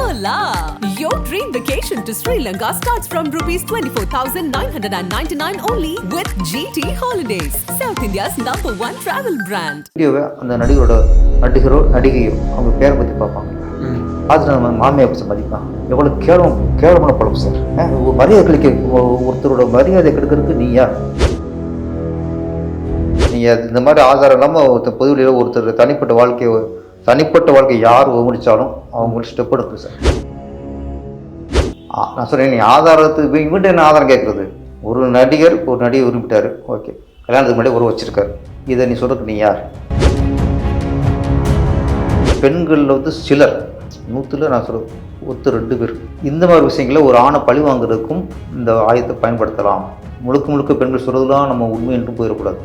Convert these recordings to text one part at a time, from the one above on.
Hola! Your dream vacation to Sri Lanka starts from rupees 24,999 only with GT Holidays, South India's #1 travel brand. வீடியோவை அந்த நடிகரோட நடிகரோ நடிகையோ அவங்க பேரை பற்றி பார்ப்பாங்க. பார்த்துட்டு நம்ம மாமியை பற்றி மதிப்பான். எவ்வளோ கேவலமான பழக்கம் சார். மரியாதை கிடைக்க ஒருத்தரோட மரியாதை கெடுக்கிறதுக்கு நீ யார்? நீங்கள் இந்த மாதிரி ஆதாரம் இல்லாமல் ஒருத்தர் பொதுவெளியில் ஒருத்தர் தனிப்பட்ட வாழ்க்கை யார் விமர்சித்தாலும் அவங்க ஸ்டெப் எடுக்குது சார். நான் சொல்கிறேன், நீ ஆதாரத்துக்கு இவன்ட்டு என்ன ஆதாரம் கேட்குறது? ஒரு நடிகர் விரும்பிட்டார், ஓகே, கல்யாணத்துக்கு முன்னாடி உறவு வச்சுருக்காரு, இதை நீ சொல்கிறதுக்கு நீ யார்? பெண்களில் வந்து சிலர் 100ல் நான் சொல்கிறேன் 1-2 பேர் இந்த மாதிரி விஷயங்களில் ஒரு ஆணை பழி வாங்குறதுக்கும் இந்த ஆயுதத்தை பயன்படுத்தலாம். முழுக்க பெண்கள் சொல்கிறதுலாம் நம்ம உண்மை என்றும் போயிடக்கூடாது.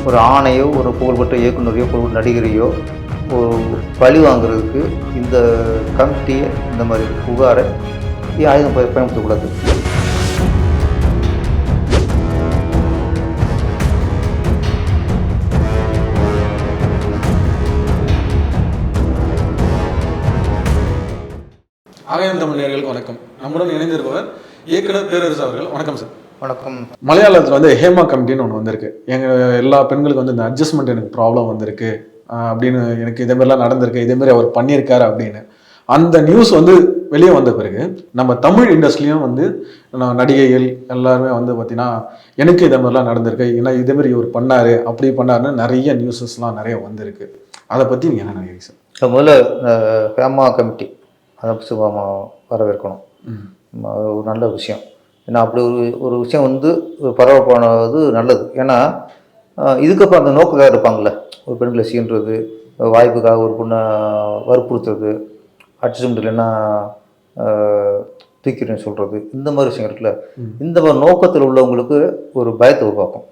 ஒரு ஆணையோ ஒரு புகழ்பெற்ற இயக்குநரையோ புகழ் நடிகரையோ பழி வாங்குறதுக்கு இந்த கமிட்டியை இந்த மாதிரி புகாரை ஆயுதம் பயன்படுத்தக்கூடாது. ஆகாயம் தமிழ் நேயர்களுக்கு வணக்கம். நம்முடன் இணைந்திருப்பவர் இயக்குனர் பேரரசு அவர்கள். வணக்கம் சார். வணக்கம். மலையாளத்தில் வந்து ஹேமா கமிட்டின்னு ஒன்று வந்திருக்கு. எங்கள் எல்லா பெண்களுக்கு வந்து இந்த அட்ஜஸ்ட்மெண்ட் எனக்கு ப்ராப்ளம் வந்திருக்கு அப்படின்னு, எனக்கு இதேமாரிலாம் நடந்திருக்கு, இதேமாரி அவர் பண்ணியிருக்காரு அப்படின்னு அந்த நியூஸ் வந்து வெளியே வந்த பிறகு நம்ம தமிழ் இண்டஸ்ட்ரியும் வந்து நடிகைகள் எல்லாருமே வந்து பார்த்தீங்கன்னா எனக்கு இதே மாதிரிலாம் நடந்திருக்கு, ஏன்னா இதேமாரி இவர் பண்ணார் அப்படி பண்ணாருன்னு நிறைய நியூஸஸ்லாம் நிறைய வந்திருக்கு. அதை பற்றி நீங்கள் என்ன நினைக்கிறீங்க சார்? முதல்ல ஹேமா கமிட்டி அதை வரவேற்கணும். ஒரு நல்ல விஷயம். ஏன்னா அப்படி ஒரு விஷயம் வந்து பரவப்பானது நல்லது. ஏன்னா இதுக்கப்புறம் அந்த நோக்கக்காக இருப்பாங்கள்ல, ஒரு பெண்களை சீன்றது, வாய்ப்புக்காக ஒரு பொண்ணை வற்புறுத்துறது, அட்ஜஸ்ட்மெண்ட் இல்லைன்னா தூக்கிறேன்னு சொல்கிறது, இந்த மாதிரி விஷயம் இருக்குல்ல, இந்த மாதிரி நோக்கத்தில் உள்ளவங்களுக்கு ஒரு பயத்தை உருவாக்கும்.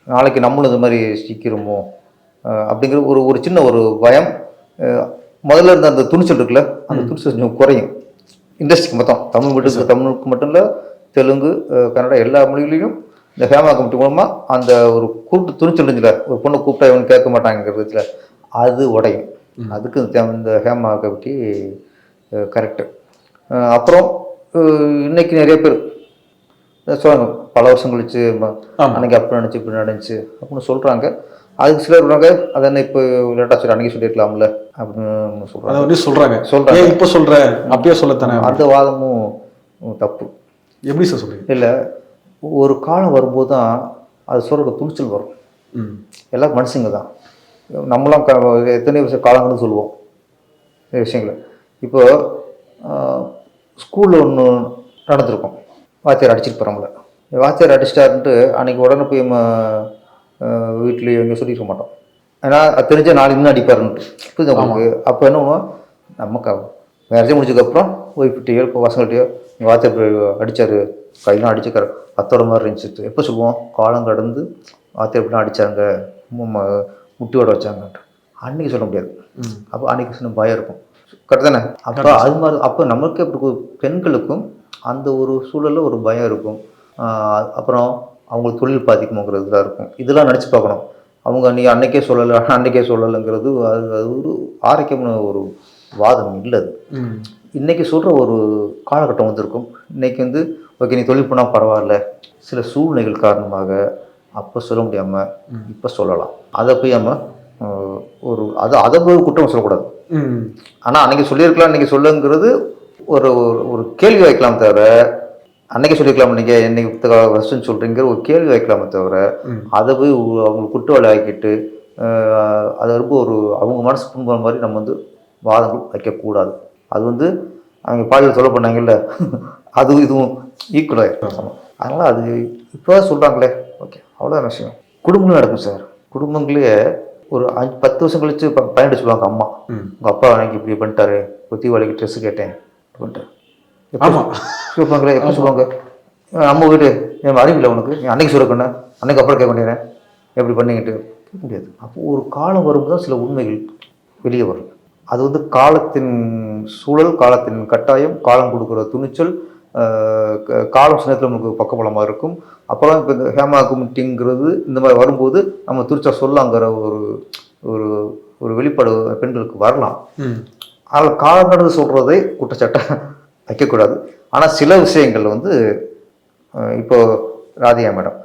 நாளைக்கு நம்மளும் இந்த மாதிரி சிக்கிறோமோ அப்படிங்கிற ஒரு சின்ன ஒரு பயம். முதல்ல இருந்த அந்த துணிச்சல் இருக்குல்ல, அந்த துணிச்சல் கொஞ்சம் குறையும் இண்டஸ்ட்ரிக்கு மொத்தம். தமிழுக்கு மட்டும் இல்லை, தெலுங்கு, கன்னடா எல்லா மொழிகளிலும் இந்த ஹேமா கமிட்டி மூலமாக அந்த ஒரு கூப்பிட்டு துணிச்சல் இருந்துச்சுல, ஒரு பொண்ணை கூப்பிட்டா இவனு கேட்க மாட்டாங்கிறதுல அது உடையும். அதுக்கு இந்த ஹேமா கமிட்டி கரெக்டு. அப்புறம் இன்னைக்கு நிறைய பேர் சொல்கிறாங்க, பல வருஷம் கழிச்சு அன்னைக்கு அப்படி நினச்சி இப்படி நடந்துச்சு அப்படின்னு சொல்கிறாங்க. அதுக்கு சிலர் சொல்கிறாங்க, அதை என்ன இப்போ லேட்டாக சொல்லி அன்றைக்கி சொல்லியிருக்கலாம்ல அப்படின்னு சொல்கிறாங்க. இப்போ சொல்கிறேன் அப்படியே சொல்லத்தானே. அந்த வாதமும் தப்பு. எப்படி சார் சொல்கிறீங்க? இல்லை, ஒரு காலம் வரும்போது தான் அது சொல்கிற துணிச்சல் வரும். எல்லாம் மனுஷங்க தான். நம்மளாம் எத்தனை விஷயம் காலங்கள்னு சொல்லுவோம் விஷயங்களை. இப்போ ஸ்கூலில் ஒன்று நடந்திருக்கோம், வாத்தியார் அடிச்சுட்டு போகிறோம்ல, வாத்தியார் அடிச்சிட்டாருன்ட்டு அன்றைக்கி உடனே போய் வீட்லேயே எங்கே சொல்லியிருக்க மாட்டோம். ஏன்னா அது தெரிஞ்ச நாலு இன்னும் அடிப்பாருன்ட்டு புரியுது உங்களுக்கு. அப்போ என்ன பண்ணுவோம், நமக்கு மேரேஜ் முடிச்சதுக்கப்புறம் ஒய்ஃப்கிட்டையோ இப்போ பசங்கள்கிட்டையோ எங்கள் வாத்தியார் அடித்தார், கையெல்லாம் அடிச்சுக்காரு, அத்தோட மாதிரி இருந்துச்சு, எப்போ சொல்லுவோம், காலம் கடந்து வாத்தியார் எப்படிலாம் அடித்தாங்க, முட்டியோட வச்சாங்கன்ட்டு அன்றைக்கி சொல்ல முடியாது. அப்போ அன்றைக்கி சின்ன பயம் இருக்கும், கரெக்டு தானே? அப்போ அது மாதிரி அப்போ நம்மளுக்கு எப்படி பெண்களுக்கும் அந்த ஒரு சூழலில் ஒரு பயம் இருக்கும். அப்புறம் அவங்களுக்கு தொழில் பாதிக்குமோங்கிறது தான் இருக்கும். இதெல்லாம் நினச்சி பார்க்கணும். அவங்க நீ அன்றைக்கே சொல்லலைங்கிறது அது ஒரு ஆரோக்கியமான ஒரு வாதம் இல்லை. அது இன்றைக்கி சொல்கிற ஒரு காலகட்டம் வந்திருக்கும். இன்றைக்கி வந்து ஓகே நீ தொழில் பண்ணால் பரவாயில்ல, சில சூழ்நிலைகள் காரணமாக அப்போ சொல்ல முடியாமல் இப்போ சொல்லலாம். அதை போய் நம்ம அதை போய் குற்றம் சொல்லக்கூடாது. ஆனால் அன்றைக்கி சொல்லியிருக்கலாம், இன்றைக்கி சொல்லுங்கிறது ஒரு ஒரு கேள்வி வைக்கலாம் தவிர, அன்றைக்கி சொல்லியிருக்கலாம் நீங்கள் என்னைக்கு வருஷம்னு சொல்கிறீங்கிற ஒரு கேள்வி வைக்கலாமே தவிர, அதை போய் அவங்களுக்கு குற்றவாளி ஆக்கிட்டு அதை ரொம்ப அவங்க மனசு புண்படுற மாதிரி நம்ம வந்து வாதங்கள் வைக்கக்கூடாது. அது வந்து அவங்க பாலியல் சொல்ல பண்ணாங்கல்ல, அதுவும் இதுவும் ஈக்குவலாக இருக்கும். அதனால் அது இப்போ சொல்கிறாங்களே, ஓகே, அவ்வளோதான் விஷயம். குடும்பங்களும் நடக்கும் சார். குடும்பங்களே ஒரு 5-10 வருஷம் கழிச்சு பயன்படுத்தி சொல்லுவாங்க, அம்மா உங்கள் அப்பா அன்னைக்கு இப்படி பண்ணிட்டாரு, தீபாவளிக்கு ட்ரெஸ்ஸு கேட்டேன் பண்ணிட்டேன் சொல்லுவாங்களே. எப்போ சொல்லுவாங்க, நம்ம வீடு என் அறிவில்லை உனக்கு, நீ அன்னைக்கு சொல்ல அன்னைக்கு அப்புறம் கேட்க வேண்டியேன் எப்படி பண்ணிக்கிட்டு கேட்க முடியாது. அப்போது ஒரு காலம் வரும்போது தான் சில உண்மைகள் வெளியே வரும். அது வந்து காலத்தின் சூழல், காலத்தின் கட்டாயம், காலம் கொடுக்குற துணிச்சல், காலம் சின்னத்தில் நமக்கு பக்கபலமாக இருக்கும். அப்புறம் இப்போ இந்த ஹேமா கமிட்டிங்கிறது இந்த மாதிரி வரும்போது நம்ம துரிச்சா சொல்லாங்கிற ஒரு ஒரு வெளிப்பாடு பெண்களுக்கு வரலாம். அதில் காலம் கடந்து சொல்கிறதை குற்றச்சாட்டை வைக்கக்கூடாது. ஆனால் சில விஷயங்கள் வந்து இப்போ ராதிகா மேடம்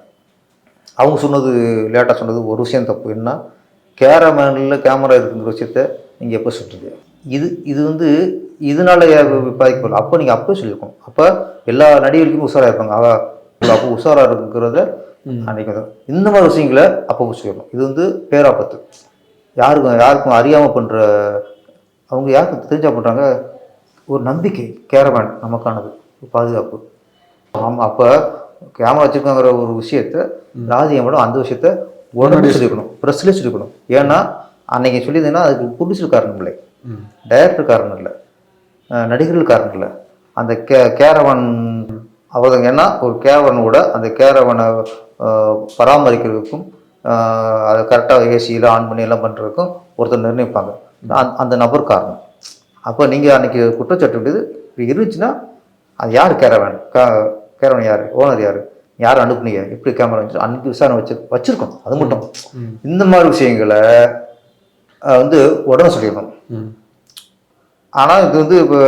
அவங்க சொன்னது லேட்டாக சொன்னது ஒரு விஷயம் தப்பு. என்ன கேமராமேனில் கேமரா இருக்குங்கிற விஷயத்த நீங்கள் எப்போ சொல்கிறீங்க? இது வந்து இதனால பாதிக்கப்படல. அப்போ நீங்கள் அப்போ சொல்லியிருக்கணும். அப்போ எல்லா நடிகர்களுக்கும் உஷாராக இருப்பாங்க. அப்போ உஷாராக இருக்குங்கிறத அன்றைக்கி தான் இந்த மாதிரி விஷயங்களை அப்போ சொல்லிடணும். இது வந்து பேராபத்து. யாருக்கும் அறியாமல் பண்ணுற அவங்க யாருக்கு தெரிஞ்சா பண்ணுறாங்க. ஒரு நம்பிக்கை கேமராமேன் நமக்கானது பாதுகாப்பு. ஆமாம், அப்போ கேமரா வச்சுருக்காங்கிற ஒரு விஷயத்த ராதிகா மேடம் அந்த விஷயத்த உடனே சொல்லியிருக்கணும், ப்ரெஸ்லேயே சொல்லியிருக்கணும். ஏன்னா அன்றைக்கி சொல்லியிருந்தீங்கன்னா அதுக்கு ப்ரொடியூசர் காரணம் இல்லை, டைரக்டர் காரணம் இல்லை, நடிகர்கள் காரணம் இல்லை, அந்த கேரவன் அவர்தாங்க. ஏன்னா ஒரு கேரவனோட அந்த கேரவனை பராமரிக்கிறதுக்கும் அதை கரெக்டாக ஏசியில் ஆன் பண்ணி எல்லாம் பண்ணுறதுக்கும் ஒருத்தர் நிர்ணயிப்பாங்க. அந்த நபர் காரணம். அப்போ நீங்கள் அன்றைக்கி குற்றச்சாட்டு வேண்டியது இருந்துச்சுன்னா அது யார் கேரவன் யார், ஓனர் யார் அனுப்புனீங்க, எப்படி கேமரா வச்சு அன்றைக்கி விசாரணை வச்சுருக்கோம். அது மட்டும் இந்த மாதிரி விஷயங்களை வந்து உடனே சொல்லிடணும். ஆனால் இது வந்து இப்போ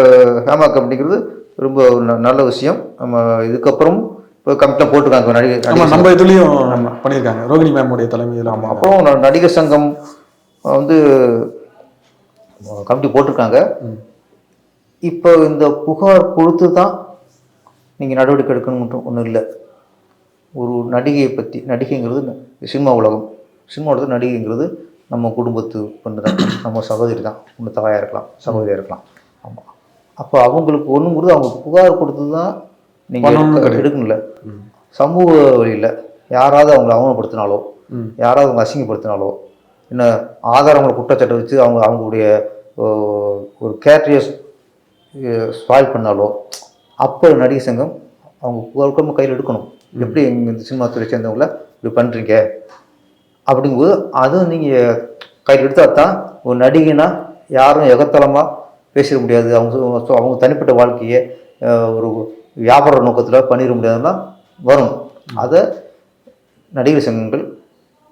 ஹேமா கம்பெனிங்கிறது ரொம்ப நல்ல விஷயம். நம்ம இதுக்கப்புறம் இப்போ கமிட்டிலாம் போட்டிருக்காங்க நடிகர் நம்ம இதுலேயும் பண்ணியிருக்காங்க ரோகிணி மேமுடைய தலைமையில். ஆமாம், அப்புறம் நடிகர் சங்கம் வந்து கமிட்டி போட்டிருக்காங்க. இப்போ இந்த புகார் கொடுத்து தான் நீங்கள் நடவடிக்கை எடுக்கணும்னு ஒன்றும் இல்லை. ஒரு நடிகையை பற்றி, நடிகைங்கிறது சினிமா உலகம், சினிமா உலகத்தில் நடிகைங்கிறது நம்ம குடும்பத்து பொண்ணு தான், நம்ம சகோதரி தான், ஒன்று தாயாக இருக்கலாம், சகோதரியாக இருக்கலாம். ஆமாம், அப்போ அவங்களுக்கு ஒன்றுங்கிறது அவங்க புகார் கொடுத்து தான் நீங்கள் எடுக்கணும்ல. சமூக வழியில் யாராவது அவங்கள அவமானப்படுத்தினாலோ, யாராவது அவங்க அசிங்கப்படுத்தினாலோ, என்ன ஆதாரங்களை குற்றச்சாட்டை வச்சு அவங்களுடைய ஒரு கேரக்டரை ஸ்பாயில் பண்ணாலோ, அப்போ நடிகை சங்கம் அவங்க புகார் கையில் எடுக்கணும். எப்படி இந்த சினிமா துறை சேர்ந்தவங்கள இப்படி பண்ணுறீங்க அப்படிங்கும்போது அதுவும் நீங்கள் கையில் எடுத்தால் தான் ஒரு நடிகைனா யாரும் எகத்தலமாக பேசிட முடியாது. அவங்க தனிப்பட்ட வாழ்க்கையை ஒரு வியாபார நோக்கத்தில் பண்ணிட முடியாதுன்னா வரும். அதை நடிகர் சங்கங்கள்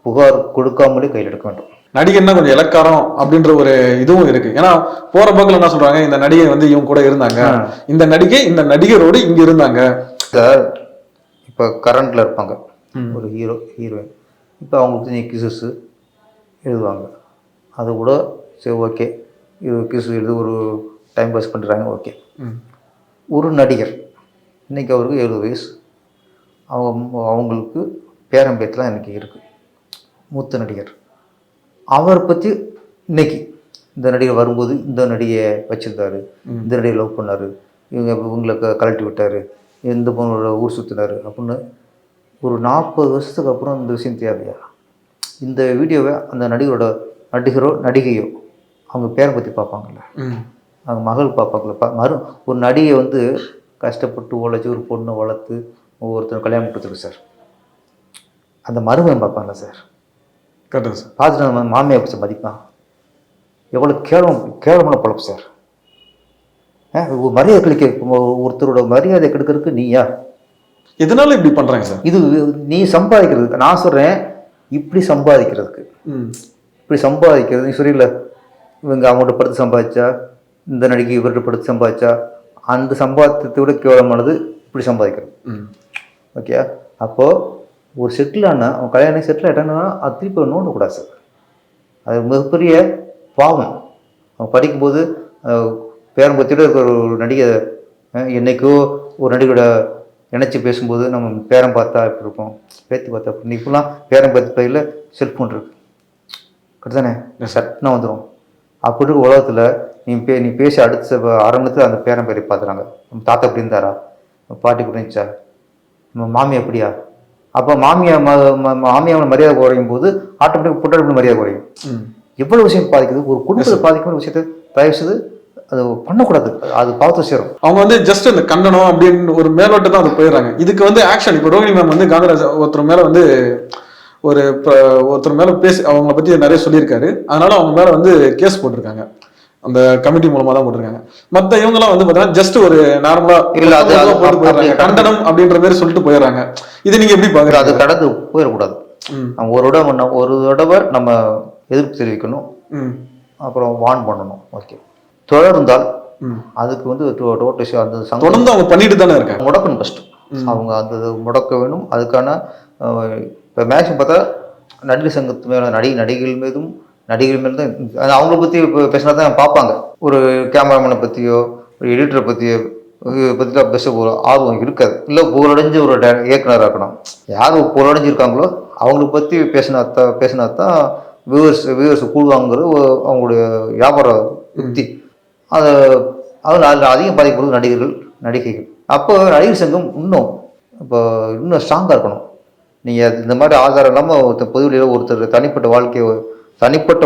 புகார் கொடுக்காமலே கையில் எடுக்க வேண்டும். நடிகர்னா கொஞ்சம் இலக்காரம் அப்படின்ற ஒரு இதுவும் இருக்கு. ஏன்னா போற போக்கில் என்ன சொல்றாங்க, இந்த நடிகை வந்து இவங்க கூட இருந்தாங்க, இந்த நடிகை இந்த நடிகரோடு இங்க இருந்தாங்க. இப்போ கரண்ட்ல இருப்பாங்க ஒரு ஹீரோயின், இப்போ அவங்களுக்கு நீ கிசஸ் எழுதுவாங்க, அது கூட சரி ஓகே, இது கிசஸ் எழுது ஒரு டைம் பாஸ் பண்ணுறாங்க ஓகே. ஒரு நடிகர் இன்றைக்கி அவருக்கு 70 வயசு, அவங்களுக்கு பேரம்பேத்தெலாம் எனக்கு இருக்குது, மூத்த நடிகர். அவரை பற்றி இன்னைக்கு இந்த நடிகர் வரும்போது இந்த நடிகை வச்சுருந்தாரு, இந்த நடிகை லவ் பண்ணார், இவங்களை கழட்டி விட்டார், எந்த பொண்ணோட ஊர் சுற்றினார் அப்படின்னு ஒரு 40 வருஷத்துக்கு அப்புறம் இந்த விஷயம் தேவையா? இந்த வீடியோவை அந்த நடிகரோ நடிகையோ அவங்க பேரை பற்றி பார்ப்பாங்கள்ல, அவங்க மகள் பார்ப்பாங்கள்ல. ஒரு நடிகை வந்து கஷ்டப்பட்டு உழைச்சி ஒரு பொண்ணை வளர்த்து ஒவ்வொருத்தரும் கல்யாணம் கொடுத்துருக்கு சார், அந்த மருமகன் பார்ப்பாங்க சார். கரெக்டாக சார். பார்த்துட்டு நம்ம மாமியை பிடிச்ச மதிப்பான். எவ்வளோ கேவலமான பழப்பு சார். மரியாதை கழிக்க ஒருத்தரோட மரியாதை கெடுக்கிறதுக்கு நீ யார்? எதனால இப்படி பண்ணுறாங்க சார்? இது நீ சம்பாதிக்கிறதுக்கு, நான் சொல்கிறேன் இப்படி சம்பாதிக்கிறதுக்கு, இப்படி சம்பாதிக்கிறது. நீ சொல்லிடல இவங்க அவங்கள்ட்ட படுத்து சம்பாதிச்சா, இந்த நடிகை இவர்கிட்ட படுத்து சம்பாதிச்சா, அந்த சம்பாதித்ததை விட கேவலமானது இப்படி சம்பாதிக்கிறது. ஓகே, அப்போது ஒரு செட்டிலான அவன் கல்யாணம் செட்டில் ஆகிட்டான்னா அது திருப்பி நோண்டக்கூடாது சார். அது மிகப்பெரிய பாவம். அவன் படிக்கும்போது பேரம்பத்தியோட இருக்கிற ஒரு நடிகை என்றைக்கோ ஒரு நடிகையோட இணைச்சி பேசும்போது நம்ம பேரம் பார்த்தா இப்படி இருக்கும், பேத்தி பார்த்தா இப்படி. இப்போலாம் பேரம் பார்த்து பையில் செல்ஃபோன் இருக்குது கரெக்டானே, சட்னா வந்துடும். அப்படி இருக்க உலகத்தில் நீ பேசி அடுத்த அரை மணி அந்த பேரம் பேரை பார்த்துறாங்க. நம்ம தாத்தா எப்படி இருந்தாரா, பாட்டி இப்படி இருந்துச்சா, நம்ம மாமி எப்படியா. அப்போ மாமியாவோட மரியாதை குறையும் போது ஆட்டோமேட்டிக் பொட்டாட்டி மரியாதை குறையும். எவ்வளோ விஷயம் பாதிக்குது, ஒரு குடும்பத்தை பாதிக்கிற விஷயத்தை தயவு செய்து அது பண்ணக்கூடாது, அது பார்த்து சேரும். அவங்க வந்து ஜஸ்ட் அந்த கண்டனம் அப்படின்னு ஒரு மேலோட்ட தான் அது போயிடுறாங்க. இதுக்கு வந்து ஆக்ஷன். இப்போ ரோகிணி மேம் வந்து காங்கிரஸ் ஒருத்தர் மேலே வந்து ஒருத்தர் மேலே பேசி அவங்கள பற்றி நிறைய சொல்லியிருக்காரு. அதனால அவங்க மேலே வந்து கேஸ் போட்டிருக்காங்க, அந்த கமிட்டி மூலமா தான் போட்டிருக்காங்க. மற்ற இவங்கெல்லாம் வந்து பார்த்தீங்கன்னா ஜஸ்ட் ஒரு நார்மலா போட்டு போயிடுறாங்க, கண்டனம் அப்படின்ற மாதிரி சொல்லிட்டு போயிடுறாங்க. இது நீங்க எப்படி பாக்குறீங்க? அது கடந்து போயிடக்கூடாது. ஒரு தடவை நம்ம எதிர்ப்பு தெரிவிக்கணும், அப்புறம் வார்ன் பண்ணணும். ஓகே, தொடர்ந்தால் அதுக்கு வந்து டோட்டல் அந்த தொடர்ந்து அவங்க பண்ணிட்டு தானே இருக்காங்க. முடக்கணும் ஃபஸ்ட்டு. அவங்க அந்த முடக்க வேணும். அதுக்கான இப்போ மேக்ஸிமம் பார்த்தா நடிகர் சங்கத்து மேலே நடிகைகள் மீதும் தான் அவங்கள பற்றி பேசினா தான் பார்ப்பாங்க. ஒரு கேமராமேனை பற்றியோ ஒரு எடிட்டரை பற்றியோ பற்றிலாம் பேச ஒரு ஆர்வம் இருக்காது. இல்லை புகழடைஞ்ச ஒரு இயக்குனராக இருக்கணும். யார் புகழடைஞ்சிருக்காங்களோ அவங்கள பற்றி பேசினா தான் வியூவர்ஸ் கூடுவாங்கிறது அவங்களுடைய வியாபார யுக்தி. அதில் அதிகம் பாதிக்கப்படுறது நடிகைகள். அப்போ நடிகர் சங்கம் இன்னும் ஸ்ட்ராங்காக இருக்கணும். நீங்கள் இந்த மாதிரி ஆதாரம் இல்லாமல் ஒருத்தர் பொதுவெளியில் ஒருத்தர் தனிப்பட்ட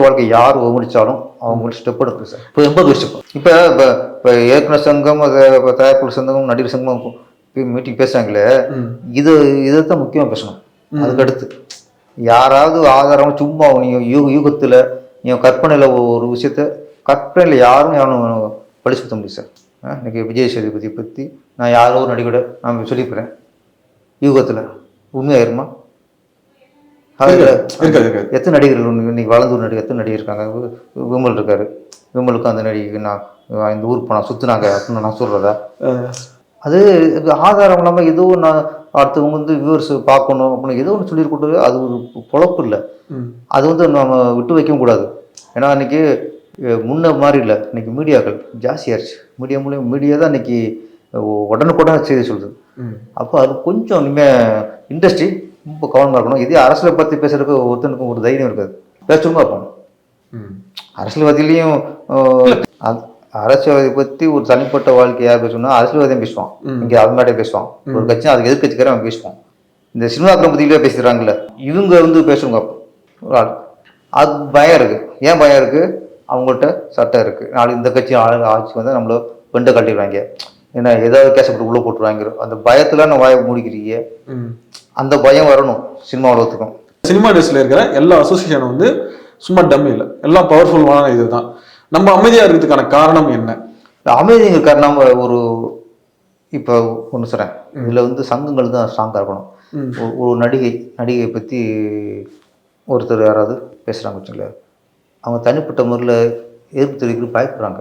வாழ்க்கை யார் விமர்சித்தாலும் அவங்க ஸ்டெப் எடுக்கணும் சார். இப்போ 80 வருஷம் இப்போ இயக்குனர் சங்கம், தயாரிப்பாளர் சங்கம், நடிகர் சங்கம் மீட்டிங் பேசுகிறாங்களே, இதை தான் முக்கியமாக பேசணும். அதுக்கடுத்து யாராவது ஆதாரம் சும்மா நீங்கள் யூகத்தில் நீங்கள் கற்பனையில் ஒரு விஷயத்த கற்பனையில் யாரும் படிச்சு கொடுத்த முடியும் சார். இன்னைக்கு விஜய் சேதுபதி பற்றி நான் யாரோ ஒரு நடிகோட நான் சொல்லியிருக்கிறேன் யூகத்தில் உண்மையாயிருமா? எத்தனை நடிகர்கள் இன்னைக்கு வளர்ந்து ஒரு நடிகர் எத்தனை நடிகர் இருக்காங்க? விமல் இருக்காரு. விமலுக்கு அந்த நடிகை நான் இந்த ஊருக்கு போனால் சுற்றுனாங்க அப்படின்னு நான் சொல்கிறதா? அது ஆதாரம் இல்லாமல் ஏதோ நான் அடுத்தவங்க வந்து வியூவர்ஸ் பார்க்கணும் அப்படின்னு ஏதோ ஒன்று சொல்லியிருக்கூடாது. அது ஒரு பொழப்பு இல்லை. அது வந்து நம்ம விட்டு வைக்கவும் கூடாது. ஏன்னா இன்னைக்கு முன்ன மாதிரி இல்லை. இன்னைக்கு மீடியாக்கள் ஜாஸ்தியாகிடுச்சு. மீடியா தான் இன்னைக்கு உடனுக்குடன் செய்தி சொல்லுது. அப்போ அது கொஞ்சம் இனிமேல் இண்டஸ்ட்ரி ரொம்ப கவனமாக இருக்கணும். இதே அரசியலை பற்றி பேசுறதுக்கு ஒருத்தனுக்கும் ஒரு தைரியம் இருக்காது. பேசணுமா இருப்பாங்க. அரசியல்வாதிலையும் அரசியல்வாதி பற்றி ஒரு தனிப்பட்ட வாழ்க்கை யார் பேசணும்னா அரசியல்வாதியும் பேசுவான். இங்கே அது மாதிரி பேசுவான். ஒரு கட்சி அதுக்கு எதிர்கட்சிக்காரன் அவன் பேசுவான். இந்த சினிமாக்களை பற்றியிலே பேசுகிறாங்கல்ல, இவங்க வந்து பேசுவாங்க. ஒரு ஆள் அது பயம் இருக்குது. ஏன் பயம் இருக்குது? அவங்கள்ட்ட சட்டம் இருக்குது. நாளைக்கு இந்த கட்சி ஆட்சி வந்து நம்மள பெண்டை கட்டிடுவாங்க, ஏன்னா ஏதாவது கேசப்பட்டு உள்ளே போட்டுருவாங்க. அந்த பயத்தில் நான் வாயை மூடிக்கிறீங்க. அந்த பயம் வரணும் சினிமா உலகத்துக்கும். சினிமா இண்டஸ்ட்ரியில் இருக்கிற எல்லா அசோசியேஷனும் வந்து சும்மா டம்மி இல்லை, எல்லாம் பவர்ஃபுல்லான இதுதான். நம்ம அமைதியாக இருக்கிறதுக்கான காரணம் என்ன? அமைதிங்க காரணம் ஒரு இப்போ ஒன்று சொல்கிறேன். இதில் வந்து சங்கங்கள் தான் ஸ்ட்ராங்காக இருக்கணும். ஒரு நடிகை பற்றி ஒருத்தர் யாராவது பேசுகிறாங்க வச்சுங்களேன், அவங்க தனிப்பட்ட முறையில் எதிர்ப்பு தெரிவிக்கிறது பயப்படுறாங்க.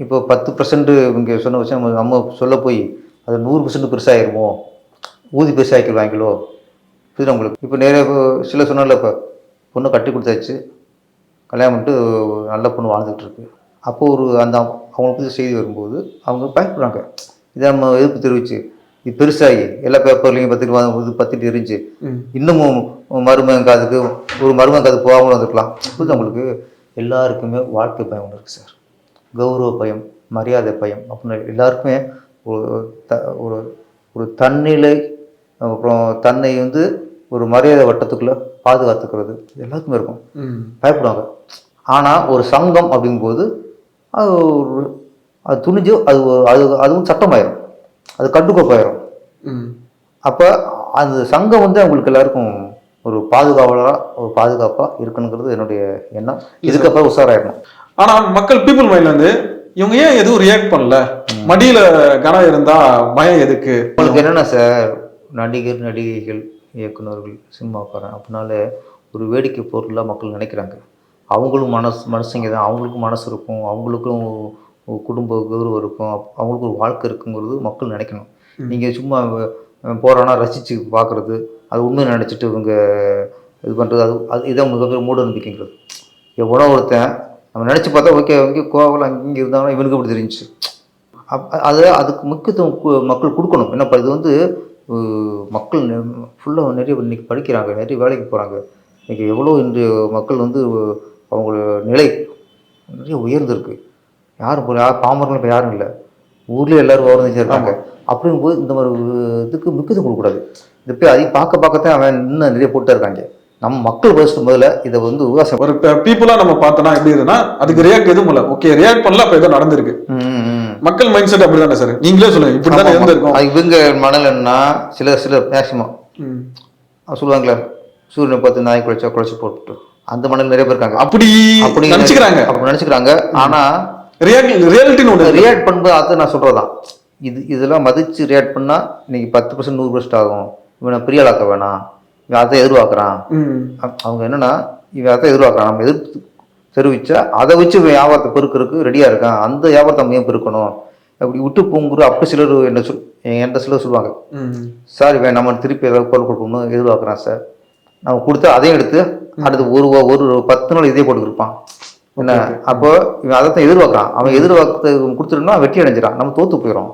இப்போ 10% இங்கே சொன்ன வச்சு நம்ம சொல்ல போய் அது 100% பெருசாகிருமோ, ஊதி பெருசாக்கிடுவாங்களோ இது நம்மளுக்கு. இப்போ நிறைய சில சொன்னால இப்போ பொண்ணு கட்டி கொடுத்தாச்சு, கல்யாணம் பண்ணிட்டு நல்ல பொண்ணு வாழ்ந்துகிட்டு இருக்கு. அப்போது அவங்களுக்கு பற்றி செய்தி வரும்போது அவங்க பயப்படுறாங்க. இதை நம்ம எதிர்ப்பு தெரிவித்து இது பெருசாகி எல்லா பேப்பர்லையும் பத்திட்டு இருந்துச்சு, இன்னமும் மருமகன் காதுக்கு போகாமல் வந்துருக்கலாம். இது நம்மளுக்கு எல்லாருக்குமே வாழ்க்கை பயம் ஒன்று இருக்குது சார். கௌரவ பயம், மரியாதை பயம் அப்படின்னு எல்லாருக்குமே ஒரு தன்னிலை, அப்புறம் தன்னை வந்து ஒரு மரியாதை வட்டத்துக்குள்ளே பாதுகாத்துக்கிறது எல்லாத்துக்குமே இருக்கும். பயப்படுவாங்க. ஆனால் ஒரு சங்கம் அப்படிங்கும்போது அது துணிஞ்சு அதுவும் சட்டமாயிரும், அது கட்டுக்கோப்பாயிரும். அப்போ அந்த சங்கம் வந்து அவங்களுக்கு எல்லாருக்கும் ஒரு பாதுகாப்பாக இருக்கணுங்கிறது என்னுடைய எண்ணம். இதுக்கப்புறம் உஷாராயிடணும். ஆனால் மக்கள் பீப்புள் மைண்ட்ல வந்து இவங்க ஏன் எதுவும் ரியாக்ட் பண்ணல, மடியில் கனம் இருந்தா பயம் எதுக்கு? உங்களுக்கு என்னென்ன சார், நடிகைகள், இயக்குநர்கள், சினிமாக்காரன் அப்படின்னாலே ஒரு வேடிக்கை பொருளாக மக்கள் நினைக்கிறாங்க. அவங்களும் மனசுங்க தான், அவங்களுக்கும் மனசு இருக்கும், அவங்களுக்கும் குடும்ப கௌரவம் இருக்கும், அவங்களுக்கும் ஒரு வாழ்க்கை இருக்குங்கிறது மக்கள் நினைக்கணும். நீங்கள் சும்மா போகிறான்னா ரசித்து பார்க்குறது, அது உண்மையை நினச்சிட்டு இவங்க இது பண்ணுறது, அது இதான் மிகப்பெரிய மூட நம்பிக்கைங்கிறது. எவ்வளோ ஒருத்தன் நம்ம நினச்சி பார்த்தா ஓகே கோவம் இங்கே இருந்தாங்கன்னா இவனுக்கு அப்படி தெரிஞ்சிச்சு. அதுக்கு முக்கியத்துவம் மக்கள் கொடுக்கணும். என்னப்பா இது வந்து மக்கள் ஃபுல்லாக நிறைய இன்றைக்கி படிக்கிறாங்க, நிறைய வேலைக்கு போகிறாங்க. இன்றைக்கி எவ்வளோ இன்று மக்கள் வந்து அவங்களோட நிலை நிறைய உயர்ந்திருக்கு. பாமரங்களும் இப்போ யாரும் இல்லை, ஊர்லேயே எல்லோரும் விவரம் இருக்காங்க. அப்படிங்கும்போது இந்த மாதிரி இதுக்கு முக்கியத்துவம் கொடுக்கக்கூடாது. இந்த போய் அதை பார்க்கத்தான் அவன் இன்னும் நிறைய போட்டு இருக்காங்க. நம்ம மக்கள் ஃபர்ஸ்ட் முதல்ல இதை வந்து விவசாயம் ஒரு பீப்புளாக நம்ம பார்த்தோன்னா எப்படி இருக்குன்னா அதுக்கு ரியாக்ட் எதுவும் இல்லை. ஓகே ரியாக்ட் பண்ணல, அப்போ ஏதோ நடந்திருக்கு. மக்கள் மைண்ட் செட் அப்படி தானே சார், நீங்களே சொல்லுங்க. இப்படி தானே இருந்திருக்கும். இவங்க மணலன்னா சில மேக்சிமம் சொல்லுவாங்களே, சூரியனை பார்த்து நாய் குழைச்சி போட்டு அந்த மணல் நிறைய பேர் இருக்காங்க. அப்படி நினைச்சுக்கிறாங்க. ஆனா ரியாக்ட் பண்ணும்போது அது நான் சொல்றதுதான். இதெல்லாம் மதிச்சு ரியாக்ட் பண்ணா இன்னைக்கு 10% 100% ஆகும். இவனை பிரியாளாக்க வேணாம், இவன் அதை எதிர்பார்க்குறான். அவங்க என்னன்னா இவன் அதை எதிர்பார்க்குறான், நம்ம எதிர்ப்பு தெரிவித்தா அதை வச்சு வியாபாரத்தை பெருக்கிறதுக்கு ரெடியாக இருக்கான், அந்த வியாபாரத்தை நம்ம ஏன் பெருக்கணும் அப்படி விட்டு போங்கிற அப்போ சிலர் என்ன என்கிட்ட சிலர் சொல்லுவாங்க, சார் இவன் நம்ம திருப்பி ஏதாவது பொருள் கொடுக்கணும்னு எதிர்பார்க்குறான் சார், நம்ம கொடுத்தா அதையும் எடுத்து அடுத்து ஒரு 10 நாள் இதே போட்டுக்கிருப்பான் என்ன. அப்போ இவன் அதை தான் எதிர்பார்க்குறான், அவன் எதிர்பார்த்து கொடுத்துட்டோம்னா வெற்றி அடைஞ்சிடான், நம்ம தோற்று போயிடும்.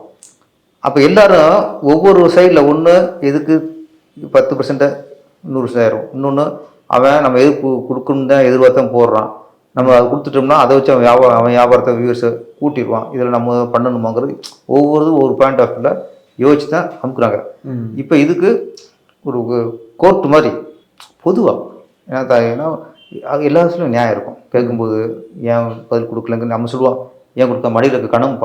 அப்போ எல்லாரும் ஒவ்வொரு சைடில் ஒன்று எதுக்கு 10% 100% ஆயிரும், இன்னொன்று அவன் நம்ம எதிர்ப்பு கொடுக்கணும் தான் எதிர்பார்த்தான் போடுறான், நம்ம அதை கொடுத்துட்டோம்னா அதை வச்சு அவன் வியாபாரத்தை வியூவர்ஸை கூட்டிடுவான், இதில் நம்ம பண்ணணுமாங்கிறது ஒவ்வொரு பாயிண்ட் ஆஃப் வியூவில் யோசிச்சு தான் அமுக்குறாங்க. இப்போ இதுக்கு ஒரு கோர்ட்டு மாதிரி பொதுவாக ஏன்னா எல்லா விஷயமும் நியாயம் இருக்கும். கேட்கும்போது ஏன் பதில் கொடுக்கலங்கன்னு நம்ம சொல்லுவோம், ஏன் கொடுக்க மடியில் இருக்க கணம்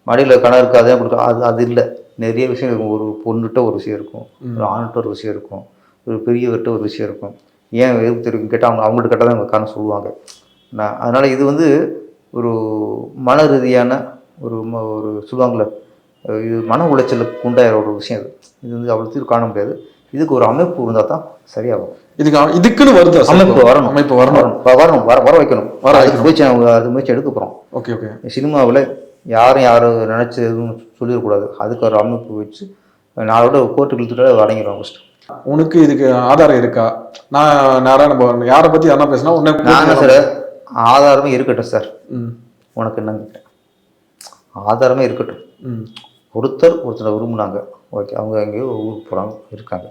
மடியில் கணம் இருக்குது அதே கொடுக்க அது இல்லை. நிறைய விஷயம் இருக்கும். ஒரு பொண்ணுகிட்ட ஒரு விஷயம் இருக்கும், ஒரு ஆண்கிட்ட ஒரு விஷயம் இருக்கும், ஒரு பெரியவர்கிட்ட ஒரு விஷயம் இருக்கும். ஏன் எதிர்ப்பு தெரிவிக்கும் கேட்டால் அவங்கள்ட்ட கேட்டால் தான் அவங்க காரணம் சொல்லுவாங்க. அதனால் இது வந்து ஒரு மன ரீதியான ஒரு சொல்லுவாங்களே, இது மன உளைச்சலுக்கு உண்டாயிர ஒரு விஷயம். இது வந்து அவ்வளோ தீர்வு காண முடியாது. இதுக்கு ஒரு அமைப்பு இருந்தால் தான் சரியாகும். இதுக்குன்னு வருது அமைப்பு வரணும் வர வைக்கணும். அது முயற்சி எடுக்க போகிறோம். Okay okay. சினிமாவில் யாரும் நினச்சி எதுவும் சொல்லிடக்கூடாது. அதுக்கு ஒரு அமைப்பு வச்சு நாளோட கோர்ட்டுக்கு இழுத்துட்டு அடங்கிடுவோம். ஃபஸ்ட்டு உனக்கு இதுக்கு ஆதாரம் இருக்கா? நான் யாரை பற்றி யாரா பேசினா உனக்கு சார் ஆதாரமே இருக்கட்டும் சார், உனக்கு என்னங்க ஆதாரமே இருக்கட்டும். ஒருத்தரை விரும்புனாங்க, ஓகே, அவங்க எங்கேயோ ஊருக்கு போகிறாங்க இருக்காங்க,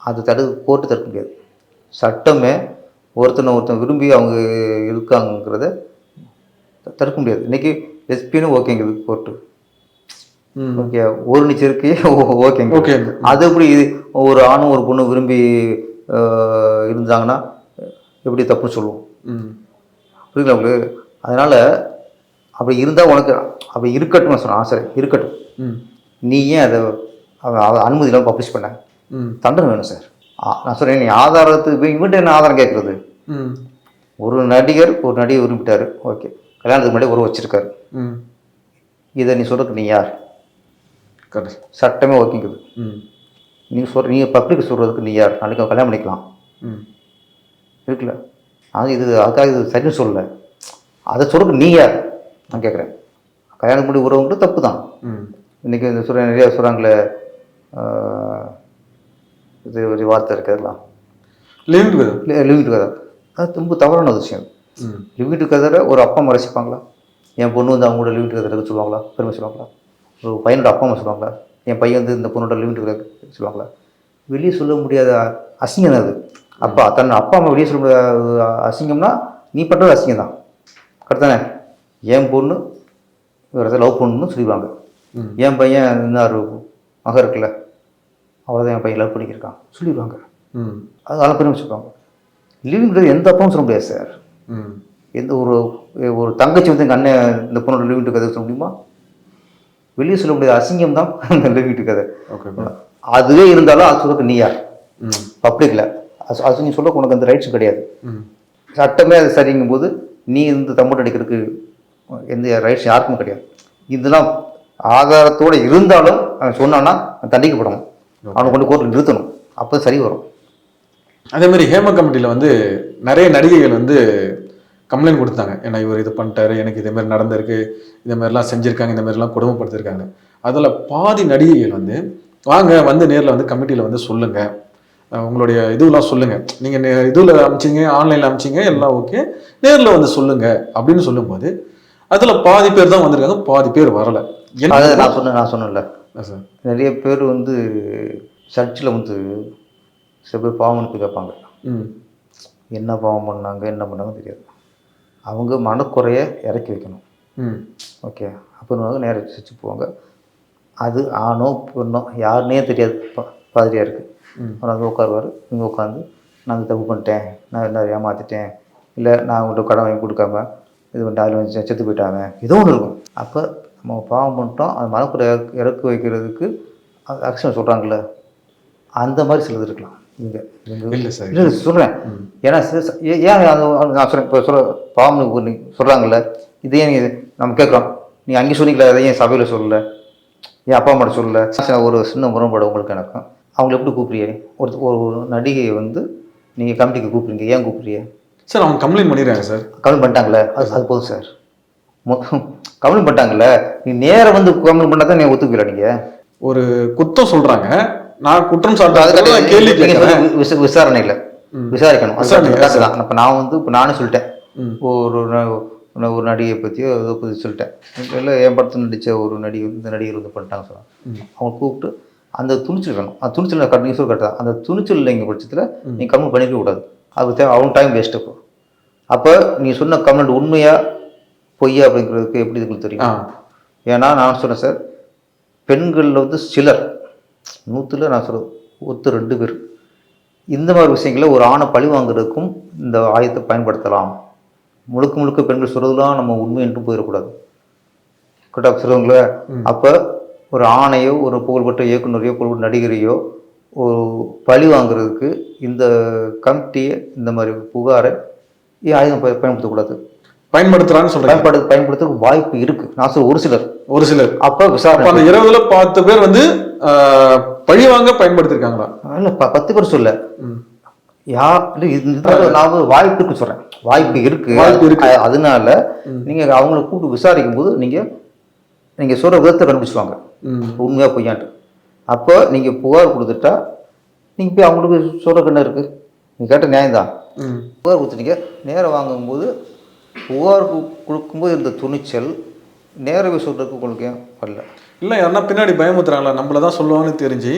அது கோர்ட்டு தடுக்க முடியாது. சட்டமே ஒருத்தன் விரும்பி அவங்க இருக்காங்கிறத தடுக்க முடியாது. இன்றைக்கி எஸ்பின்னு ஓகேங்குது கோர்ட்டு, ஓகே, ஒரு நிச்சயருக்கு ஓகேங்க. ஓகே, அது எப்படி ஒரு ஆணும் ஒரு பொண்ணு விரும்பி இருந்தாங்கன்னா எப்படி தப்புன்னு சொல்லுவோம், புரியுதுங்களா உங்களுக்கு? அதனால் அப்படி இருந்தால் உனக்கு அப்படி இருக்கட்டும் நான் சொன்னேன். சரி இருக்கட்டும், நீ ஏன் அதை அனுமதி இல்லாமல் பப்ளிஷ் பண்ண? தண்டனை வேணும் சார். நான் சொல்கிறேன், நீ ஆதாரத்துக்கு இவன்ட்டு என்ன ஆதாரம் கேட்குறது? ஒரு நடிகர் விரும்பிட்டார், ஓகே, கல்யாணத்துக்கு முன்னாடி ஒரு வச்சிருக்காரு, இதை நீ சொல்கிறதுக்கு நீ யார்? சட்டமே ஓகேங்குது. நீங்கள் பப்ளிக் சொல்கிறதுக்கு நீ யார்? நாளைக்கு கல்யாணம் பண்ணிக்கலாம் இருக்குல்ல. அதுக்காக இது சரின்னு சொல்லலை, அதை சொல்கிறதுக்கு நீ யார் நான் கேட்குறேன். கல்யாணம் முன்னாடி உறவுங்கிறது தப்பு தான். இன்றைக்கி இந்த நிறையா சொல்கிறாங்களே, இது ஒரு வார்த்தை இருக்கிறதுலாம் லிவிங் டுகெதர், அது ரொம்ப தவறான விஷயம். லிவிங் டுகெதரை ஒரு அப்பா அம்மா ரசிப்பாங்களா? என் பொண்ணு வந்து அவங்களோட லிவிங் டுகெதர் சொல்லுவாங்களா? பெருமை சொல்லுவாங்களா? ஒரு பையனோட அப்பா அம்மா சொல்லுவாங்களா? என் பையன் வந்து இந்த பொண்ணோட லிவிங் டுகெதர் சொல்லுவாங்களா? வெளியே சொல்ல முடியாத அசிங்கம் தான் அது. தன் அப்பா அம்மா வெளியே சொல்ல முடியாத அசிங்கம்னா நீ பண்ணுறது அசிங்கம் தான், கரெக்டானே? என் பொண்ணு வேறு லவ் பண்ணணும்னு சொல்லிடுவாங்க. என் பையன் இன்னொரு மக இருக்குல்ல, அவ்வளோதான் என் பையன் லவ் பண்ணிக்கிருக்கான் சொல்லிடுவாங்க. அதெல்லாம் பெருமை சொல்லுவாங்க. லிவிங் எந்த அப்பாவும் சொல்ல முடியாது சார். எந்த ஒரு தங்கச்சி வந்து எங்கள் அண்ணன் இந்த பொண்ணோட லிவிங் கதை சொல்ல முடியுமா? வெளியே சொல்ல முடியாத அசிங்கம் தான் அந்த லிவிங் கதை. அதுவே இருந்தாலும் அது சொல்றதுக்கு நீ யார்? பப்ளிக்கில் அது நீ சொல்ல உனக்கு அந்த ரைட்ஸும் கிடையாது. சட்டமே அது சரிங்கும் போது நீ இந்த தம்பட்டு அடிக்கிறதுக்கு எந்த ரைட்ஸ் யாருக்கும் கிடையாது. இதெல்லாம் ஆதாரத்தோடு இருந்தாலும் அவன் சொன்னான்னா தண்டிக்கப்படணும், அவனை கொண்டு கோர்ட்டில் நிறுத்தணும், அப்போ சரி வரும். அதே மாதிரி ஹேமா கமிட்டியில் வந்து நிறைய நடிகைகள் வந்து கம்ப்ளைண்ட் கொடுத்தாங்க, ஏன்னா இவர் இது பண்ணிட்டாரு, எனக்கு இதே மாதிரி நடந்திருக்கு, இந்த மாதிரிலாம் செஞ்சுருக்காங்க, இந்த மாதிரிலாம் கொடுமைப்படுத்திருக்காங்க. அதில் பாதி நடிகைகள் வந்து வாங்க வந்து நேரில் வந்து கமிட்டியில் வந்து சொல்லுங்கள், உங்களுடைய இதுவெல்லாம் சொல்லுங்கள், நீங்கள் இதில் அமிச்சிங்க, ஆன்லைனில் அமிச்சிங்க, எல்லாம் ஓகே, நேரில் வந்து சொல்லுங்கள் அப்படின்னு சொல்லும்போது அதில் பாதி பேர் தான் வந்திருக்காங்க, பாதி பேர் வரலை. நான் சொன்னேன்ல சார், நிறைய பேர் வந்து சர்ச்சில் வந்து சில பேர் பாவம் போய் கேட்பாங்க, என்ன பாவம் பண்ணாங்க என்ன பண்ணாங்க தெரியாது, அவங்க மனக்குறைய இறக்கி வைக்கணும், ஓகே, அப்புறம் நேர சர்ச்சு போவாங்க. அது ஆணோ பெண்ணோ யாருன்னே தெரியாது, பாதிரியாக இருக்குது, அவர் அங்கே உட்காருவார், இங்கே உட்காந்து நான் தப்பு பண்ணிட்டேன், நான் என்ன ஏமாற்றிட்டேன், இல்லை நான் உங்கள்கிட்ட கடன் வாங்கி கொடுக்காம இது பண்ணிட்டு அதில் வந்து செத்து போயிட்டாங்க, ஏதோ ஒன்று இருக்கும். அப்போ நம்ம பாவம் பண்ணிட்டோம், அது மனக்குறை இறக்கி வைக்கிறதுக்கு ஆக்ஷன் சொல்கிறாங்களே, அந்த மாதிரி சிலது இருக்கலாம். இங்கே இல்லை சார், இல்லை சொல்கிறேன், ஏன்னா ஏன் நான் சொல்கிறேன், இப்போ பாவம் சொல்கிறாங்கல்ல, இதே நம்ம கேட்குறோம், நீ அங்கே சொன்னீங்களா, அதை ஏன் சபையில் சொல்லலை, என் அப்பா அம்மாட்ட சொல்லலை? ஒரு சின்ன முரண்பாடு உங்களுக்கு எனக்கும். அவங்கள எப்படி கூப்பிட்றீங்க? ஒரு நடிகையை வந்து நீங்கள் கமிட்டிக்கு கூப்பிட்றீங்க, ஏன் கூப்பிட்றீங்க? சார் அவங்க கம்ப்ளைண்ட் பண்ணிடுறாங்க சார். கம்ப்ளைண்ட் பண்ணிட்டாங்களே, அது போதும் சார். கம்ப்ளைண்ட் பண்ணிட்டாங்கல்ல, நீ நேராக வந்து கம்ப்ளைண்ட் பண்ணால் தான் நீ ஒத்துக்கல. நீங்கள் ஒரு குற்றம் சொல்கிறாங்க, நான் குற்றம் சாட்டுறது கேள்வி கேட்குறேன். விசாரணையில் விசாரிக்கணும். தான் இப்போ நான் வந்து இப்போ நானே சொல்லிட்டேன், ஒரு நடிகை பற்றியோ ஏதோ பற்றி சொல்லிட்டேன். இல்லை என் படத்தில் நடித்த ஒரு நடிகை, இந்த நடிகர் வந்து பண்ணிட்டாங்க சொன்னாங்க. அவங்க கூப்பிட்டு அந்த துணிச்சல் வேணும். அந்த துணிச்சல் நீங்கள் சொல்ல கரெக்டாக, அந்த துணிச்சல் இல்லைங்க பட்சத்தில் நீங்கள் கம்ப்ளைண்ட் பண்ணிக்க கூடாது. அது தேவை, அவங்க டைம் வேஸ்ட்டு. அப்போ நீ சொன்ன கம்ப்ளைண்ட் உண்மையா பொய்யா அப்படிங்கிறதுக்கு எப்படி உங்களுக்கு தெரியும்? ஏன்னா நான் சொன்னேன் சார், பெண்களில் வந்து சிலர் 100ல் நான் சொல்ல 2 பேர் இந்த மாதிரி விஷயங்களை ஒரு ஆணை பழி வாங்குறதுக்கும் இந்த ஆயுதத்தை பயன்படுத்தலாம். முழுக்க முழுக்க பெண்கள் சொல்றதுலாம் நம்ம உண்மை என்று போயிடக்கூடாது. கரெக்டாக சொல்லுவாங்களே. அப்போ ஒரு ஆணையோ, ஒரு புகழ்பெற்ற இயக்குநரையோ, புகழ்பெற்ற நடிகரையோ ஒரு பழி வாங்குறதுக்கு இந்த கமிட்டியை, இந்த மாதிரி புகாரை ஆயுதம் பயன்படுத்தக்கூடாது. பயன்படுத்துறான்னு சொல்றேன். பயன்படுத்துறதுக்கு வாய்ப்பு இருக்கு. நான் சொல்ல ஒரு சிலர் அப்ப விசாரணை, அந்த 20ல் 10 பேர் வந்து பழி வாங்க பயன்படுத்திருக்காங்களா? இல்ல 10 பேர் சொல்ல, நான் வாய்ப்பு இருக்கு சொல்றேன். வாய்ப்பு இருக்கு. அதனால நீங்க அவங்களை கூப்பிட்டு விசாரிக்கும் போது நீங்க சொல்ற விதத்தை கண்டுபிடிச்சுவாங்க, உண்மையா பொய்யான்ட்டு. அப்போ நீங்க புகார் கொடுத்துட்டா நீங்க போய் அவங்களுக்கு சொல்ற என்ன இருக்கு? நீங்க கேட்ட நியாயம்தான். புகார் கொடுத்துட்டீங்க, நேரம் வாங்கும்போது புகார் கொடுக்கும்போது இந்த துணிச்சல் நேரவே சொல்றதுக்கு உங்களுக்கு ஏன் வரல? இல்லை, யாருன்னா பின்னாடி பயமுத்துறாங்களா, நம்மள தான் சொல்லுவாங்கன்னு தெரிஞ்சு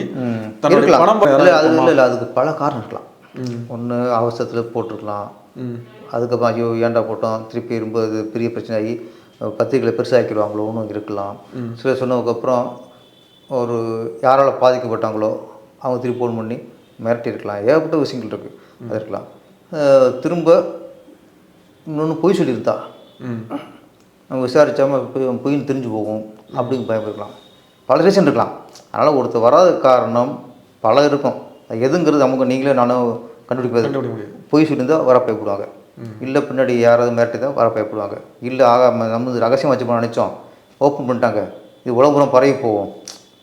அதுக்கு பல காரணம் இருக்கலாம். ஒன்று அவசரத்தில் போட்டிருக்கலாம். அதுக்கப்புறம் ஐயோ ஏன்டா போட்டோம், திருப்பி ரொம்ப அது பெரிய பிரச்சனை ஆகி பத்திரிகைகளை பெருசாக்கிடுவாங்களோ ஒன்றும் இருக்கலாம். சில சொன்னதுக்கப்புறம் ஒரு யாரால் பாதிக்கப்பட்டாங்களோ அவங்க திருப்பி ஃபோன் பண்ணி மிரட்டி இருக்கலாம். ஏகப்பட்ட விஷயங்கள் இருக்குது. அது இருக்கலாம். திரும்ப இன்னொன்று பொய் சொல்லியிருந்தா நம்ம விசாரித்தாமல் பொய்ன்னு தெரிஞ்சு போகும் அப்படின்னு பயப்படலாம். பல ரீசன் இருக்கலாம். அதனால் ஒருத்தர் வராத காரணம் பல இருக்கும். எதுங்கிறது நமக்கு நீங்களே நானும் கண்டுபிடிப்பது. பொய் சொல்லியிருந்தால் வர பயப்படுவாங்க. இல்லை பின்னாடி யாராவது மிரட்டி தான் வர பயப்படுவாங்க. இல்லை நம்ம ரகசியம் வச்சு நினச்சோம், ஓப்பன் பண்ணிட்டாங்க, இது உலகம் பரவி போவோம்,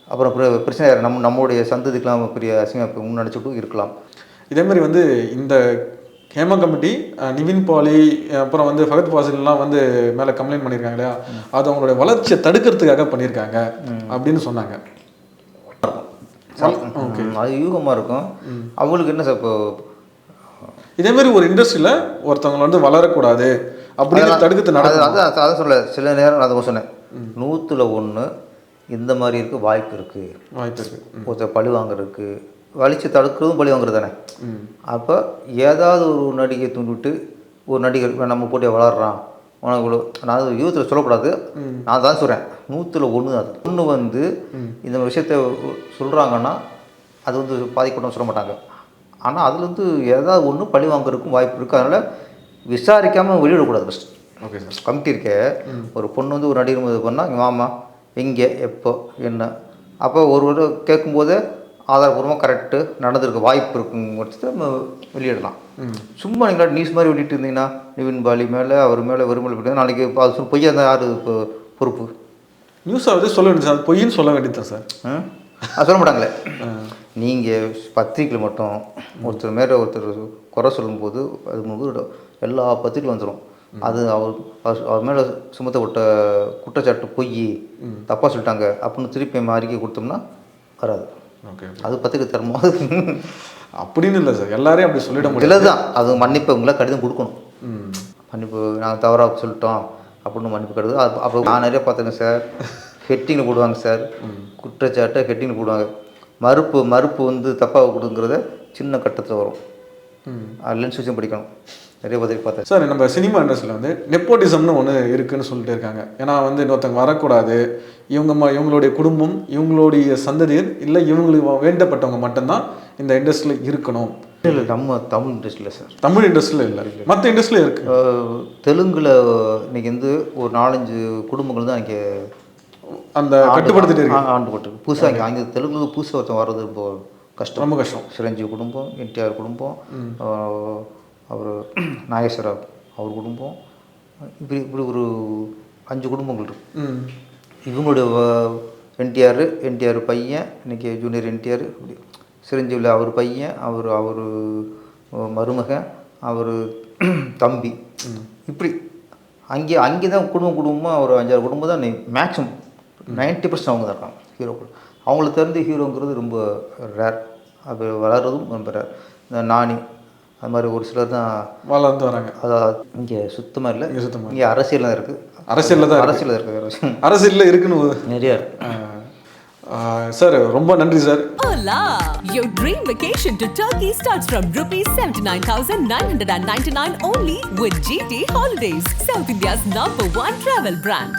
அப்புறம் பிரச்சனை நம்மளுடைய சந்ததிக்கெலாம் பெரிய அசிங்கமாக நினச்சிட்டும் இருக்கலாம். இதேமாதிரி வந்து இந்த ஹேமா கமிட்டி நிவின் பாலி அப்புறம் வந்து ஃபகத் ஃபாசில்லாம் வந்து மேலே கம்ப்ளைண்ட் பண்ணியிருக்காங்க இல்லையா, அது அவங்களுடைய வளர்ச்சியை தடுக்கிறதுக்காக பண்ணியிருக்காங்க அப்படின்னு சொன்னாங்க. அது யூகமாக இருக்கும். அவங்களுக்கு என்ன சார், இப்போ இதேமாரி ஒரு இண்டஸ்ட்ரியில் ஒருத்தவங்க வந்து வளரக்கூடாது அப்படின்னு தடுக்கிறது நடக்குது. அதான் சொல்ல, சில நேரம் அதை சொன்னேன், 100ல் 1 இந்த மாதிரி இருக்குது. வாய்ப்பு இருக்குது. ஒருத்தர் பழி வாங்குறதுக்கு, வலிச்சு தடுக்கிறதும் பழி வாங்குறது தானே. அப்போ ஏதாவது ஒரு நடிகை தூண்டிவிட்டு ஒரு நடிகர் நம்ம போட்டியை வளர்றான் உனக்கு, நான் யூத்தில் சொல்லக்கூடாது, நான் தான் சொல்கிறேன், 100ல் 1 அது ஒன்று வந்து இந்த விஷயத்த சொல்கிறாங்கன்னா அது வந்து பாதிக்கப்படும் சொல்ல மாட்டாங்க. ஆனால் அதில் வந்து ஏதாவது ஒன்று பழி வாங்குறதுக்கும் வாய்ப்பு இருக்குது. அதனால் விசாரிக்காமல் வெளியிடக்கூடாது. First okay sir. கமிட்டி இருக்க ஒரு பொண்ணு வந்து ஒரு நடிகர் இது பண்ணால் இங்கே வாமா, எங்கே, எப்போ, என்ன, அப்போ ஒரு கேட்கும்போதே ஆதாரபூர்வமாக கரெக்டு நடந்திருக்க வாய்ப்பு இருக்குங்கிறது நம்ம வெளியிடலாம். சும்மா நீங்கள் நியூஸ் மாதிரி வெளியிட்டு இருந்தீங்கன்னா நிவின் பாலி மேலே அவர் மேலே வெறுமலை போட்டு நாளைக்கு அது பொய்யா இருந்தால் யார் இப்போ பொறுப்பு? நியூஸை வந்து சொல்ல வேண்டியது சார், பொய்ன்னு சொல்ல வேண்டியது சார். அது சொல்ல மாட்டாங்களே. நீங்கள் பத்திரிக்கையில் மட்டும் ஒருத்தர் மேலே ஒருத்தர் குறை சொல்லும்போது அது முன்பு எல்லா பத்திரிக்கையும் வந்துடும். அது அவர் மேலே சுமத்தப்பட்ட குற்றச்சாட்டு பொய், தப்பாக சொல்லிட்டாங்க அப்படின்னு திருப்பி அறிக்கை கொடுத்தோம்னா வராது. ஓகே, அது பத்திரிக்கை தரமோ அப்படின்னு இல்லை சார், எல்லாரையும் அப்படி சொல்லிட முடியல. இல்லை தான், அது மன்னிப்பு உங்களை கடிதம் கொடுக்கணும். மன்னிப்பு நாங்கள் தவறாக சொல்லிட்டோம் அப்படின்னு மன்னிப்பு கடிதம். அது அப்போ நான் நிறைய பார்த்துங்க சார், ஹெட்டிங்கில் போடுவாங்க சார், குற்றச்சாட்டை ஹெட்டிங்கில் போடுவாங்க. மறுப்பு வந்து தப்பாக கொடுங்கிறத சின்ன கட்டத்தில் வரும். லென்ஸ் வச்சும் படிக்கணும். நிறைய பத்திரிக்கை பார்த்தேன் சார். நம்ம சினிமா இண்டஸ்ட்ரியில் வந்து நெப்போட்டிசம்னு ஒன்று இருக்குதுன்னு சொல்லிட்டு இருக்காங்க. ஏன்னா வந்து இன்னொருத்தவங்க வரக்கூடாது, இவங்களுடைய குடும்பம், இவங்களுடைய சந்ததியர், இல்லை இவங்களுக்கு வேண்டப்பட்டவங்க மட்டும்தான் இந்த இண்டஸ்ட்ரியில் இருக்கணும். இல்லை, நம்ம தமிழ் இண்டஸ்ட்ரியில் சார், தமிழ் இண்டஸ்ட்ரியில் இல்லை, மற்ற இண்டஸ்ட்ரியில் இருக்குது. தெலுங்கில் இன்றைக்கி வந்து ஒரு 4-5 குடும்பங்கள் தான் இங்கே அந்த கட்டுப்படுத்திட்டு இருக்கு. ஆண்டுபட்டு புதுசாக இங்கே அங்கே தெலுங்குக்கு புதுசாக ஒருத்தன் வர்றது ரொம்ப கஷ்டம், ரொம்ப கஷ்டம். சிரஞ்சீவி குடும்பம், என்டிஆர் குடும்பம், அவர் நாகேஸ்வரர் அவர் குடும்பம், இப்படி ஒரு 5 குடும்பங்கள் இருக்கு. இவங்களுடைய என்டிஆர் பையன், இன்றைக்கி ஜூனியர் என்டிஆர், இப்படி சிரஞ்சீவியில் அவர் பையன், அவர் மருமகன், அவர் தம்பி இப்படி அங்கே தான் குடும்பமாக ஒரு 5-6 குடும்பம் தான் மேக்ஸிமம் 90% அவங்க தான் இருக்காங்க ஹீரோக்கள். அவங்கள தெரிந்து ஹீரோங்கிறது ரொம்ப ரேர், அது வளர்றதும் ரொம்ப ரேர். இந்த நானி அது மாதிரி ஒரு சிலர் தான் வளர்ந்து வராங்க. அதாவது இங்கே சுத்தமாக இல்லை, இங்கே அரசியல் தான் இருக்குது. அரசியலில் இருக்குது, அரசியலில் இருக்குன்னு நிறையா இருக்குது. சார் ரொம்ப நன்றி sir. Hola! Your dream vacation to Turkey starts from rupees 79,999 only with GT Holidays, South India's #1 travel brand.